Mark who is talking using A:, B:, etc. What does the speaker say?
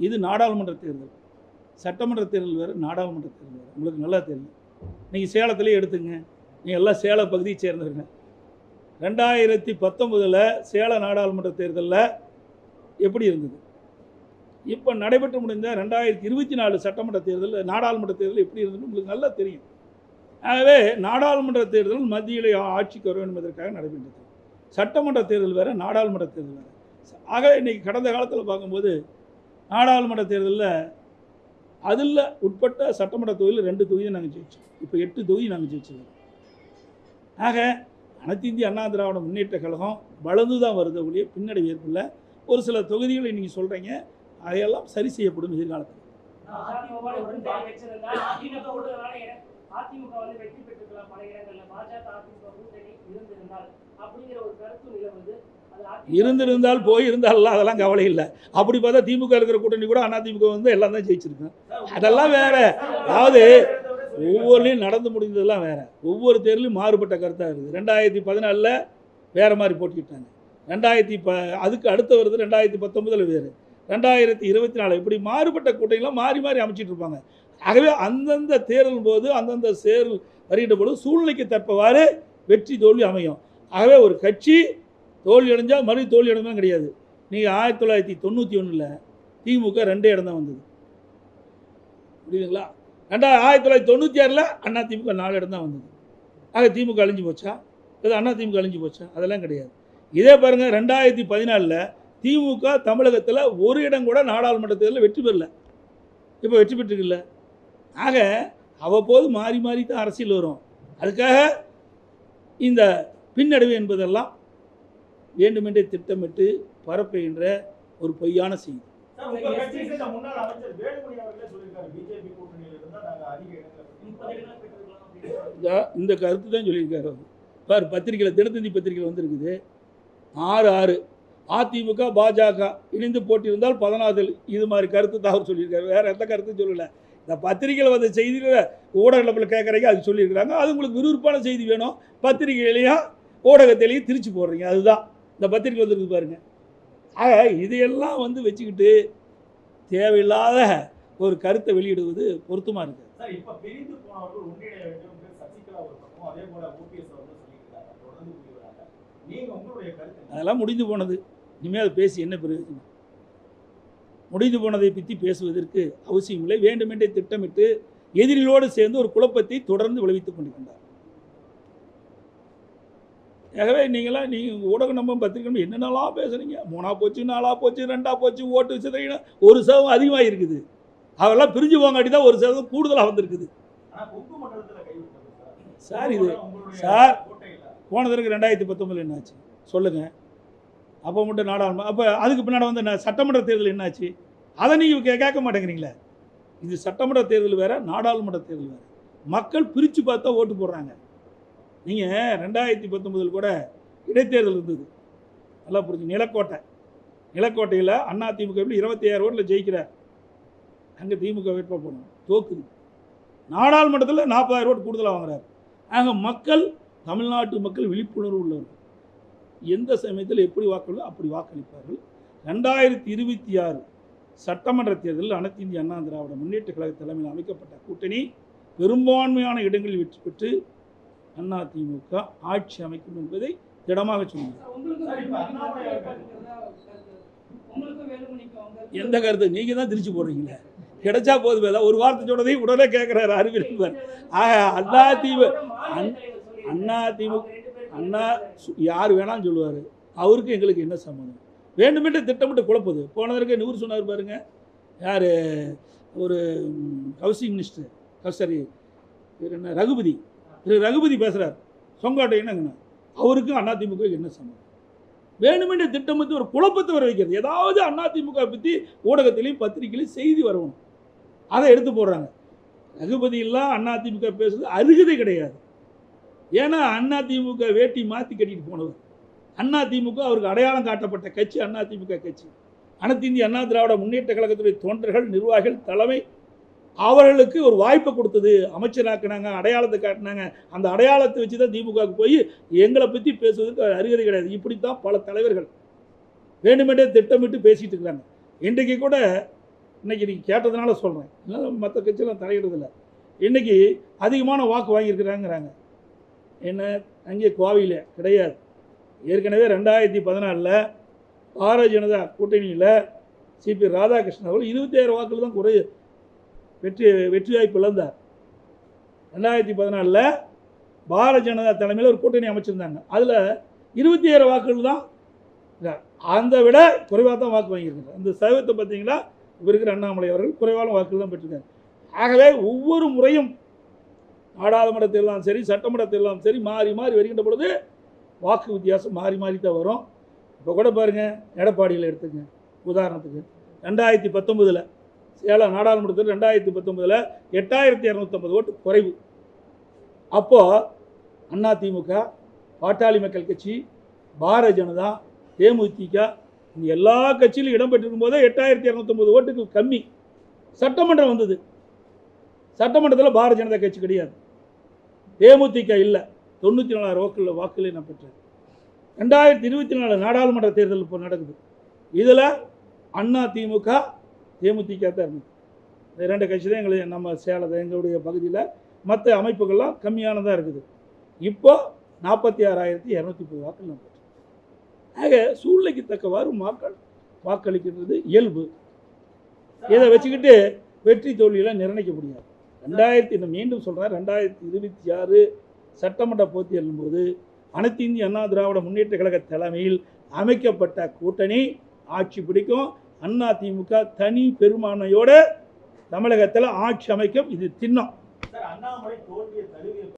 A: இது நாடாளுமன்ற தேர்தல், சட்டமன்ற தேர்தல் வேறு, நாடாளுமன்ற தேர்தல் வேறு. உங்களுக்கு நல்லா தெரியும். நீங்கள் சேலத்திலே எடுத்துங்க, நீங்கள் எல்லாம் சேல பகுதியை சேர்ந்தவங்க. 2019 சேலம் நாடாளுமன்ற தேர்தலில் எப்படி இருந்தது? இப்போ நடைபெற்று முடிந்த 2024 சட்டமன்ற தேர்தல், நாடாளுமன்ற தேர்தல் எப்படி இருந்ததுன்னு உங்களுக்கு நல்லா தெரியும். ஆகவே நாடாளுமன்ற தேர்தல் மத்தியில் ஆட்சிக்கு வர வேண்டும் என்பதற்காக நடைபெற்றது. சட்டமன்ற தேர்தல் வேறு, நாடாளுமன்ற தேர்தல் வேறு. ஆக இன்றைக்கி கடந்த காலத்தில் பார்க்கும்போது நாடாளுமன்ற தேர்தலில் அதில் உட்பட்ட சட்டமன்ற தொகுதியில் 2 தொகுதியை நாங்கள் ஜெயிச்சோம். இப்போ 8 தொகுதி நாங்கள் ஜெயிச்சிருக்கோம். ஆக அனைத்து இந்திய அண்ணா திராவிட முன்னேற்ற கழகம் வளர்ந்து தான் வருது ஒழிய பின்னடைவு ஏற்படல. ஒரு சில தொகுதிகளை நீங்கள் சொல்கிறீங்க, அதையெல்லாம் சரி செய்யப்படும் எதிர்காலத்தில்.
B: அதிமுக வந்து வெற்றி பெற்றுக்கலாம் பல இடங்களில். பாஜக அதிமுக கூட்டணி இருந்திருந்தால் அப்படிங்கிற ஒரு கருத்து நிலவுது.
A: இருந்திருந்தால் போயிருந்தாலும் அதெல்லாம் கவலை இல்லை. அப்படி பார்த்தா திமுக இருக்கிற கூட்டணி கூட அதிமுக வந்து எல்லாம் தான் ஜெயிச்சிருக்கேன். அதெல்லாம் வேற. அதாவது ஒவ்வொருலையும் நடந்து முடிந்ததெல்லாம் வேற. ஒவ்வொரு தேர்தலையும் மாறுபட்ட கருத்தாக இருக்குது. 2014 வேற மாதிரி போட்டிக்கிட்டாங்க. அதுக்கு அடுத்த வருது 2019 வேறு, 2024 இப்படி மாறுபட்ட கூட்டணிலாம் மாறி மாறி அமைச்சிட்டு இருப்பாங்க. ஆகவே அந்தந்த தேர்தல் போது அந்தந்த தேர்தல் வருகின்ற போது சூழ்நிலைக்கு தற்பவாறு வெற்றி தோல்வி அமையும். ஆகவே ஒரு கட்சி தோல்வி அடைஞ்சால் மறுபடி தோல்வி அடைஞ்சாலும் கிடையாது. நீங்கள் 1991 திமுக 2 இடம் தான் வந்தது, புரியுதுங்களா? 1996 அண்ணா திமுக 4 இடம் தான் வந்தது. ஆக திமுக அழிஞ்சு போச்சா? இது அண்ணா திமுக அழிஞ்சு போச்சா? அதெல்லாம் கிடையாது. இதே பாருங்கள், 2014 திமுக தமிழகத்தில் ஒரு இடம் கூட நாடாளுமன்ற தேர்தலில் வெற்றி பெறல. இப்போ வெற்றி பெற்றுக்கல. ஆக அவ்வப்போது மாறி மாறி தான் அரசியல் வரும். அதுக்காக இந்த பின்னடைவு என்பதெல்லாம் வேண்டுமென்றே திட்டமிட்டு பரப்புகின்ற ஒரு பொய்யான செய்தி. இந்த கருத்து தான் சொல்லியிருக்காரு. பார், பத்திரிகையில் தினத்தந்தி பத்திரிகையில் வந்திருக்குது. 6-6 அதிமுக பாஜக இணைந்து போட்டியிருந்தால் 14 இது மாதிரி கருத்து தான் அவர் சொல்லியிருக்காரு. வேறு எந்த கருத்தும் சொல்லலை. இந்த பத்திரிகையில் வந்த செய்தியில் ஊடகத்தில் கேட்குறீங்க, அது சொல்லியிருக்கிறாங்க. அது உங்களுக்கு விறுவிறுப்பான செய்தி வேணும், பத்திரிகையிலையும் ஊடகத்திலையும் திரிச்சு போடுறீங்க. அதுதான் இந்த பத்திரிகை வந்துருக்கு பாருங்கள். ஆக இதையெல்லாம் வந்து வச்சுக்கிட்டு தேவையில்லாத ஒரு கருத்தை வெளியிடுவது பொருத்தமாக இருக்குது. அதெல்லாம் முடிந்து போனது. இனிமேல் அதை பேசி என்ன பிரயோஜனம்? முடிந்து போனதை பற்றி பேசுவதற்கு அவசியம் இல்லை. வேண்டுமென்றே திட்டமிட்டு எதிரிகளோடு சேர்ந்து ஒரு குழப்பத்தை தொடர்ந்து விளைவித்துக் கொண்டிருக்கின்றார். ஆகவே நீங்கள் ஊடகம் நம்ம பத்திரிக்கை என்னென்னலாம் பேசுகிறீங்க? 3ஆ போச்சு, 4ஆ போச்சு, 2ஆ போச்சு, ஓட்டு விசைனா 1% அதிகமாக இருக்குது. அவெல்லாம் பிரிஞ்சு போங்காட்டி தான் 1% கூடுதலாக வந்திருக்குது. சார் இது சார் போன தடவை 2019 என்னாச்சு சொல்லுங்கள்? அப்போ மட்டும் நாடாளுமன்ற, அப்போ அதுக்கு பின்னாடி வந்து சட்டமன்ற தேர்தல் என்னாச்சு? அதை நீங்கள் கேட்க மாட்டேங்கிறீங்களே. இது சட்டமன்ற தேர்தல் வேறு, நாடாளுமன்ற தேர்தல் வேறு. மக்கள் பிரித்து பார்த்தா ஓட்டு போடுறாங்க. நீங்கள் 2019 கூட இடைத்தேர்தல் இருந்தது, நல்லா புரிஞ்சு. நிலக்கோட்டையில் அண்ணா திமுக 26 ஓட்டில் ஜெயிக்கிறார். அங்கே திமுக வேட்பாளர் போகணும், தோக்குது. நாடாளுமன்றத்தில் 40,000 ஓட்டு கூடுதலாக வாங்குறாரு. ஆக மக்கள், தமிழ்நாட்டு மக்கள் விழிப்புணர்வு உள்ளவர்கள். எந்த சமயத்தில் எப்படி வாக்களோ அப்படி வாக்களிப்பார்கள். 2026 சட்டமன்ற தேர்தலில் அனைத்து இந்திய அண்ணா திராவிட முன்னேற்ற கழக தலைமையில் அமைக்கப்பட்ட கூட்டணி பெரும்பான்மையான இடங்களில் வெற்றி பெற்று அதிமுக ஆட்சி அமைக்கும் என்பதை திடமாக சொன்னார். எந்த கருத்து நீங்கள் தான் திரிச்சு போடுறீங்களே. கிடைச்சா போதும், ஏதாவது ஒரு வார்த்தை சொன்னதை உடனே கேட்குறாரு அறிவியல். அதிமுக அண்ணா யார் வேணாலும் சொல்லுவார், அவருக்கு எங்களுக்கு என்ன சம்மந்தம்? வேண்டுமென்று திட்டமிட்டு குழப்பது. போனதற்கு நூறு சொன்னார் பாருங்க, யார், ஒரு ஹவுசிங் மினிஸ்டர், சரி என்ன ரகுபதி, ரகுபதி பேசுகிறார், சொங்காட்டை என்னங்கண்ணா, அவருக்கும் அதிமுக என்ன சம்மந்தம்? வேண்டுமென்று திட்டமிட்டு ஒரு குழப்பத்தை வர வைக்கிறது. ஏதாவது அதிமுக பற்றி ஊடகத்திலையும் பத்திரிகையிலையும் செய்தி வரணும், அதை எடுத்து போடுறாங்க. ரகுபதியெல்லாம் அதிமுக பேசுறது அருகதை கிடையாது. ஏன்னா அதிமுக வேட்டி மாற்றி கட்டிட்டு போனவர். அதிமுக அவருக்கு அடையாளம் காட்டப்பட்ட கட்சி அதிமுக கட்சி. அனைத்து இந்திய அண்ணா திராவிட முன்னேற்ற கழகத்துடைய தொண்டர்கள், நிர்வாகிகள், தலைமை அவர்களுக்கு ஒரு வாய்ப்பை கொடுத்தது. அமைச்சராக்குனாங்க, அடையாளத்தை காட்டினாங்க. அந்த அடையாளத்தை வச்சு தான் திமுகவுக்கு போய் எங்களை பற்றி பேசுவதற்கு அருகதை கிடையாது. இப்படித்தான் பல தலைவர்கள் வேண்டுமென்றே திட்டமிட்டு பேசிகிட்டு இருக்கிறாங்க. இன்றைக்கு கூட இன்றைக்கி நீங்கள் கேட்டதுனால சொல்கிறேன், இல்லை மற்ற கட்சியெல்லாம் தலையிடுறதில்ல. இன்றைக்கி அதிகமான வாக்கு வாங்கியிருக்கிறாங்கிறாங்க. என்ன அங்கே கோவையில் கிடையாது. ஏற்கனவே 2014 பாரதிய ஜனதா கூட்டணியில் சிபி ராதாகிருஷ்ணன் அவர்கள் 27 வாக்குகள் தான் வெற்றி வாய்ப்பு இழந்தார். 2014 பாரதிய ஜனதா தலைமையில் ஒரு கூட்டணி அமைச்சிருந்தாங்க. அதில் 27 வாக்குகள் தான், அந்த விட குறைவாக தான் வாக்கு வாங்கியிருக்காங்க. அந்த சதவீதத்தை பார்த்தீங்கன்னா இப்போ இருக்கிற அண்ணாமலை அவர்கள் குறைவான வாக்குகள் தான் பெற்றிருக்காங்க. ஆகவே ஒவ்வொரு முறையும் நாடாளுமன்றத்திலாம் சரி சட்டமன்றத்திலாம் சரி மாறி மாறி வருகின்ற பொழுது வாக்கு வித்தியாசம் மாறி மாறி தான் வரும். இப்போ கூட பாருங்கள், எடப்பாடியில் எடுத்துங்க உதாரணத்துக்கு, 2019 சேலம் நாடாளுமன்றத்தில் 2019 8250 ஓட்டு குறைவு. அப்போது அதிமுக, பாட்டாளி மக்கள் கட்சி, பாரதிய ஜனதா, தேமுதிக இந்த எல்லா கட்சியிலும் இடம்பெற்றிருக்கும் போதே 8250 ஓட்டுகள் கம்மி. சட்டமன்றம் வந்தது, சட்டமன்றத்தில் பாரதிய ஜனதா கட்சி கிடையாது, தேமுதிக இல்லை, 94 வாக்குகளை நான் பெற்றேன். 2024 நாடாளுமன்ற தேர்தல் இப்போ நடக்குது. இதில் அதிமுக, தேமுதிக தான் இருந்தது. இந்த 2 கட்சி தான் நம்ம சேலத்தை எங்களுடைய பகுதியில், மற்ற அமைப்புகள்லாம் கம்மியானதாக இருக்குது. இப்போ 46,230 வாக்குகள் நான் பெற்றேன். ஆக சூழ்நிலைக்கு தக்கவாறு மக்கள் வாக்களிக்கிறது இயல்பு. இதை வச்சுக்கிட்டு வெற்றி தோல்வியெல்லாம் நிர்ணயிக்க முடியாது. மீண்டும் சொல்கிறேன், 2026 சட்டமன்ற போட்டி எழும்போது அனைத்து இந்திய அண்ணா திராவிட முன்னேற்ற கழக தலைமையில் அமைக்கப்பட்ட கூட்டணி ஆட்சி பிடிக்கும். அதிமுக தனி பெரும்பான்மையோடு தமிழகத்தில் ஆட்சி அமைக்கும். இது திண்ணம்.